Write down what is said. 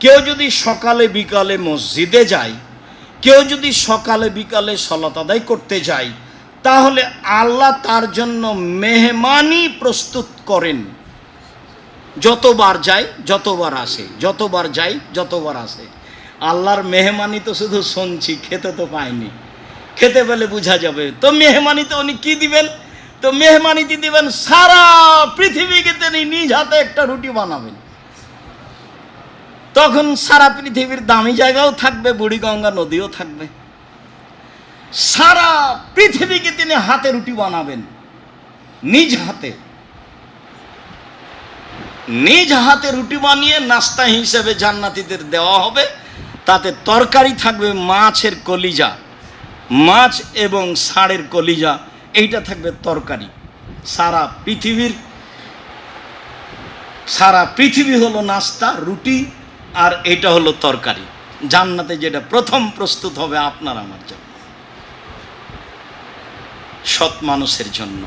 কেউ যদি সকালে বিকালে মসজিদে যায়, কেউ যদি সকালে বিকালে সালাত আদায় করতে যায়, তাহলে আল্লাহ তার জন্য মেহমানি প্রস্তুত করেন। যতবার যায় যতবার আসে, যতবার যাই যতবার আসে। আল্লাহর মেহমানি তো শুধু শুনছি, খেতে তো পাইনি। খেতে পেলে বোঝা যাবে। তো মেহমানিতে উনি কি দিবেন? তো মেহমানিতে দিবেন সারা পৃথিবীকে তিনি নিজ হাতে একটা রুটি বানাবেন। তখন সারা পৃথিবীর দামি জায়গাও থাকবে, বুড়িগঙ্গা নদীও থাকবে। সারা পৃথিবীকে তিনি হাতে রুটি বানাবেন, নিজ হাতে। নিজ হাতে রুটি বানিয়ে নাস্তা হিসেবে জান্নাতীদের দেওয়া হবে। তাতে তরকারি থাকবে মাছের কলিজা, মাছ এবং ষাঁড়ের কলিজা, এইটা থাকবে তরকারি। সারা পৃথিবী হলো নাস্তা, রুটি, আর এটা হলো তরকারি। জান্নাতে যেটা প্রথম প্রস্তুত হবে আপনার আমার জন্য, সৎ মানুষের জন্য।